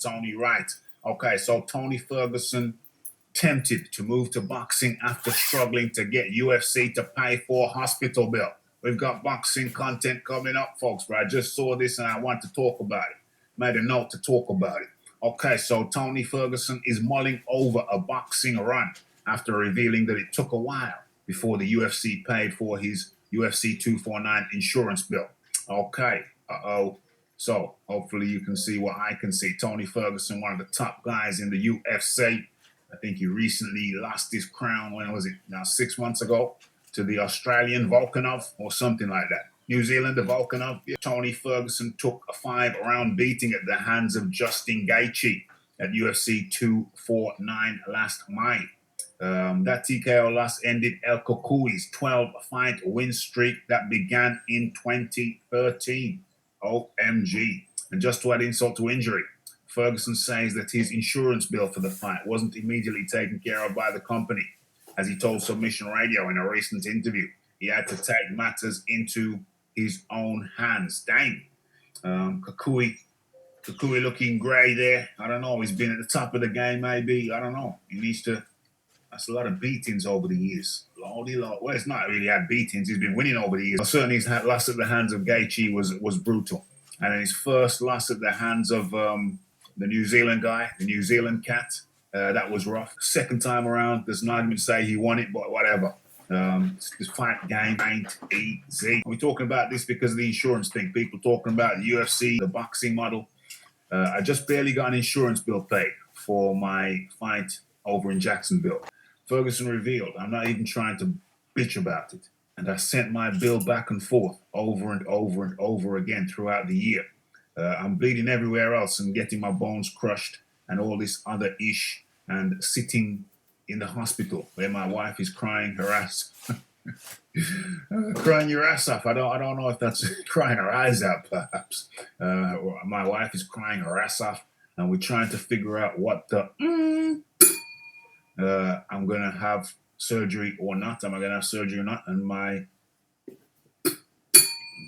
Tony Wright. Okay, so Tony Ferguson tempted to move to boxing after struggling to get UFC to pay for a hospital bill. We've got boxing content coming up, folks, but I just saw this and I want to talk about it. Made a note to talk about it. Okay, so Tony Ferguson is mulling over a boxing run after revealing that it took a while before the UFC paid for his UFC 249 insurance bill. Okay, So hopefully you can see what I can see. Tony Ferguson, one of the top guys in the UFC. I think he recently lost his crown, when was it? Now 6 months ago, to the Australian Volkanov or something like that. New Zealander Volkanov. Tony Ferguson took a 5-round beating at the hands of Justin Gaethje at UFC 249 last May. That TKO loss ended El Cucuy's 12-fight win streak that began in 2013. OMG. And just to add insult to injury, Ferguson says that his insurance bill for the fight wasn't immediately taken care of by the company. As he told Submission Radio in a recent interview, he had to take matters into his own hands. Dang. Cucuy looking grey there. I don't know. He's been at the top of the game, maybe. I don't know. He needs to. That's a lot of beatings over the years. Lordy Lord. Well, it's not really had beatings. He's been winning over the years. Certainly his loss at the hands of Gaethje was brutal. And his first loss at the hands of the New Zealand guy, the New Zealand cat, that was rough. Second time around, there's an argument to say he won it, but whatever. This fight game ain't easy. We're talking about this because of the insurance thing. People talking about the UFC, the boxing model. I just barely got an insurance bill paid for my fight over in Jacksonville. Ferguson revealed, I'm not even trying to bitch about it. And I sent my bill back and forth over and over and over again throughout the year. I'm bleeding everywhere else and getting my bones crushed and all this other ish and sitting in the hospital where my wife is crying her ass. Crying your ass off. I don't know if that's crying her eyes out, perhaps. My wife is crying her ass off and we're trying to figure out what the I'm going to have surgery or not. Am I going to have surgery or not? And my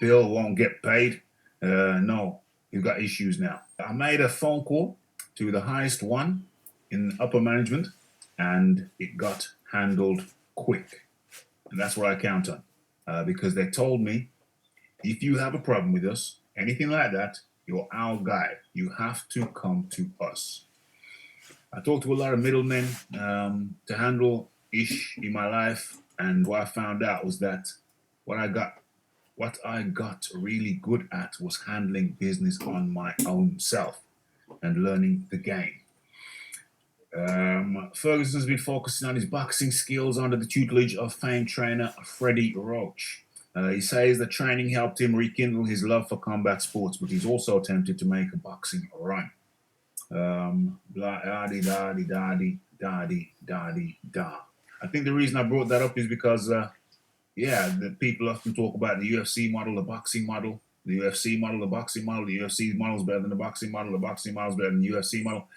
bill won't get paid. No, you've got issues now. I made a phone call to the highest one in upper management and it got handled quick. And that's what I count on because they told me, if you have a problem with us, anything like that, you're our guy. You have to come to us. I talked to a lot of middlemen to handle ish in my life, and what I found out was that what I got really good at was handling business on my own self and learning the game. Ferguson's been focusing on his boxing skills under the tutelage of famed trainer Freddie Roach. He says that training helped him rekindle his love for combat sports, but he's also attempted to make a boxing run. I think the reason I brought that up is because, the people often talk about the UFC model, the boxing model, the UFC model, the boxing model. The UFC model is better than the boxing model. The boxing model is better than the UFC model.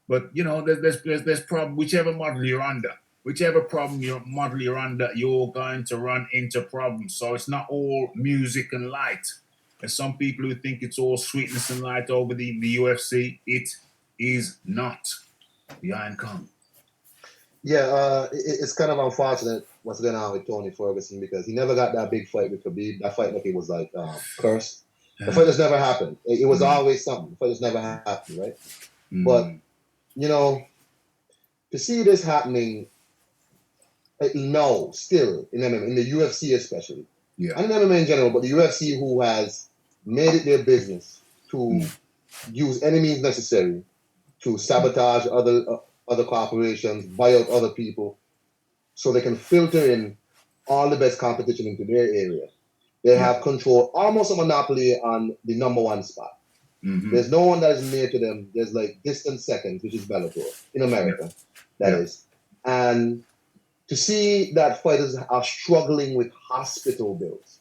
But you know, there's problem. Whichever model you're under, model you're under, you're going to run into problems. So it's not all music and light. There's some people who think it's all sweetness and light over the UFC. It is not. The Iron Kong. Yeah, it's kind of unfortunate what's going on with Tony Ferguson because he never got that big fight with Khabib. That fight, like it was like cursed. The fight just never happened. It was always something. The fight just never happened, right? But you know, to see this happening, still in MMA, in the UFC especially, and in MMA in general, but the UFC who has made it their business to use any means necessary to sabotage other corporations, buy out other people, so they can filter in all the best competition into their area. They have control, almost a monopoly on the number one spot. There's no one that is near to them. There's like distant seconds, which is Bellator in America, that is. And to see that fighters are struggling with hospital bills.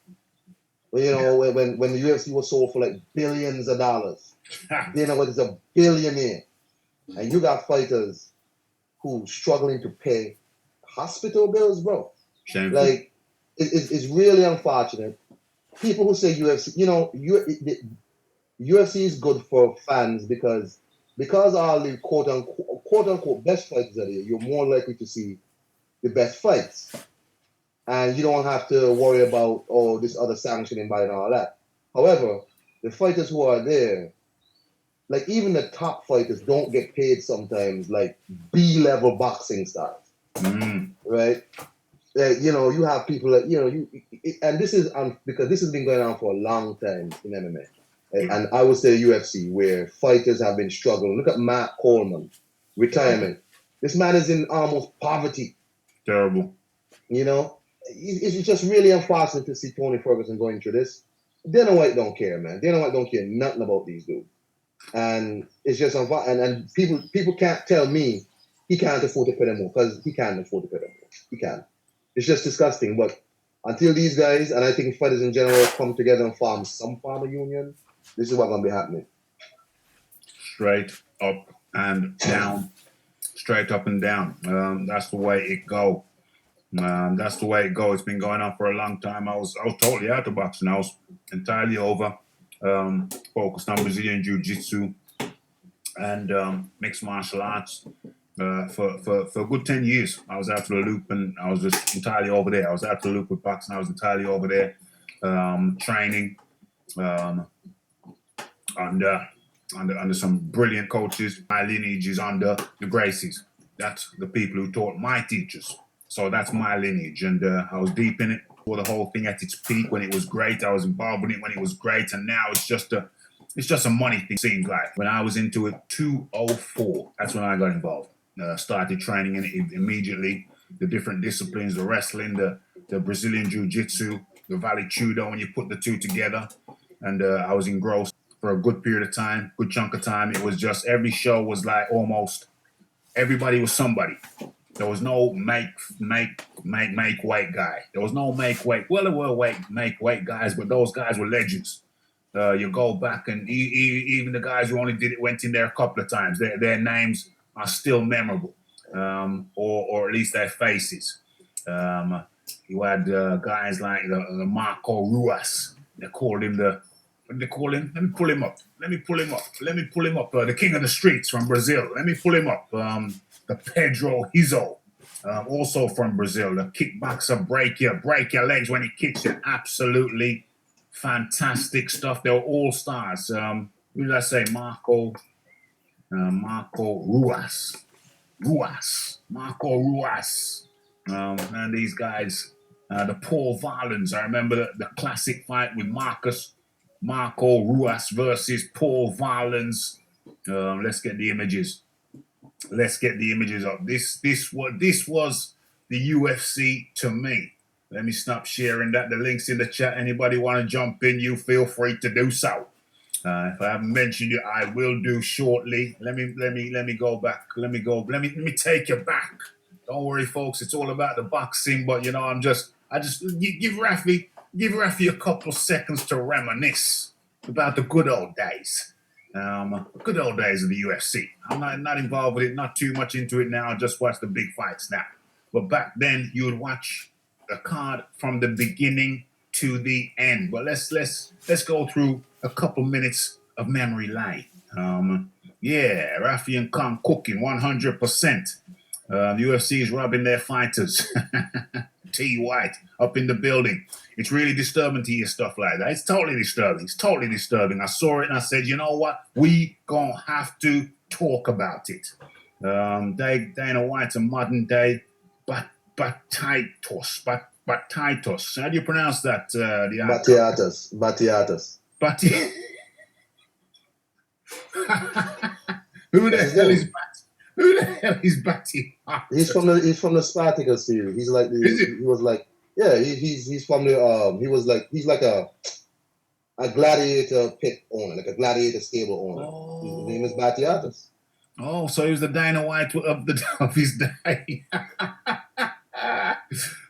Well, you know, when the UFC was sold for like billions of dollars, you know what is a billionaire, and you got fighters who struggling to pay hospital bills, bro. Shameful. Like it's really unfortunate. People who say UFC, you know, UFC is good for fans because because all the quote unquote best fighters are there, you're more likely to see the best fights. And you don't have to worry about, oh, this other sanctioning body and all that. However, the fighters who are there, like even the top fighters don't get paid sometimes like B-level boxing stars, right? You know, you have people that, you know, and this is because this has been going on for a long time in MMA. And I would say UFC, where fighters have been struggling. Look at Matt Coleman, retirement. This man is in almost poverty. Terrible. You know, it's just really unfortunate to see Tony Ferguson going through this. Dana White don't care, man. Dana White don't care nothing about these dudes. And it's just unfortunate. And people can't tell me he can't afford to pay them more, because he can't afford to pay them more. He can't. It's just disgusting. But until these guys, and I think fighters in general, come together and form some form of union, this is what's going to be happening. Straight up and down. Straight up and down. That's the way it go. That's the way it goes. It's been going on for a long time. I was totally out of boxing. I was entirely over, focused on Brazilian Jiu-Jitsu and mixed martial arts for a good 10 years. I was out of the loop, and I was just entirely over there. I was out of the loop with boxing. I was entirely over there, training under some brilliant coaches. My lineage is under the Gracies. That's the people who taught my teachers. So that's my lineage, and I was deep in it for the whole thing at its peak when it was great. I was involved in it when it was great, and now it's just a money thing. Seems like when I was into it, 2004. That's when I got involved. Started training in it immediately. The different disciplines, the wrestling, the Brazilian Jiu-Jitsu, the Vale Tudo. When you put the two together, and I was engrossed for a good period of time, good chunk of time. It was just every show was like almost everybody was somebody. There was no make weight guy. There was no make weight. Well, there were make weight guys, but those guys were legends. You go back, and even the guys who only went in there a couple of times, their names are still memorable, or at least their faces. You had guys like the Marco Ruas. They called him what did they call him? Let me pull him up. The king of the streets from Brazil. Let me pull him up. The Pedro Rizzo, also from Brazil. The kickboxer, break your legs when he kicks you. Absolutely fantastic stuff. They were all stars. Who did I say? Marco Ruas. Marco Ruas. And these guys, the Paul Varlins. I remember the classic fight with Marco Ruas versus Paul Varlins. Let's get the images. Up. This was the UFC to me. Let me stop sharing that. The link's in the chat. Anybody want to jump in, you feel free to do so. If I haven't mentioned it, I will do shortly. Let me go back. Let me take you back. Don't worry, folks. It's all about the boxing, but you know, I just give Rafi a couple seconds to reminisce about the good old days. Good old days of the UFC. I'm not involved with it, not too much into it now. I just watch the big fights now. But back then, you would watch the card from the beginning to the end. But let's go through a couple minutes of memory lane. Rafi and Khan cooking 100%. The UFC is robbing their fighters. T. White up in the building. It's really disturbing to hear stuff like that. It's totally disturbing. I saw it and I said, you know what? We gonna have to talk about it. Dana White's a modern day Batiatos. How do you pronounce that? Batiatos. Who the hell is Batiatos? Who the hell is Batiatos? He's from the Spartacus series. He's like he's like a gladiator pit owner, like a gladiator stable owner. Oh. His name is Batiatos. Oh, so he was the Dana White of his day.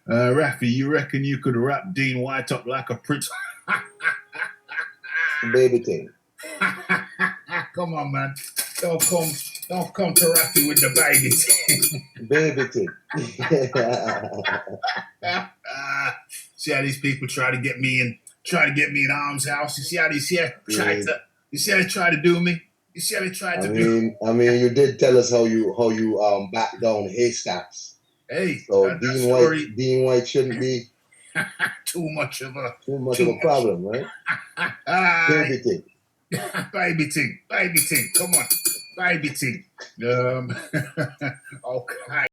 Rafi, you reckon you could wrap Dean White up like a pretty baby thing? Come on, man. Don't come to Rafi with the baby thing. See how these people try to get me in Arm's house? You see how they try to do me? You see how they tried to do. I mean, you did tell us how you back down haystacks. Hey, so that story. Dean White shouldn't be too much of a problem, right? Baby thing. Baby thing. Come on, baby thing. Okay.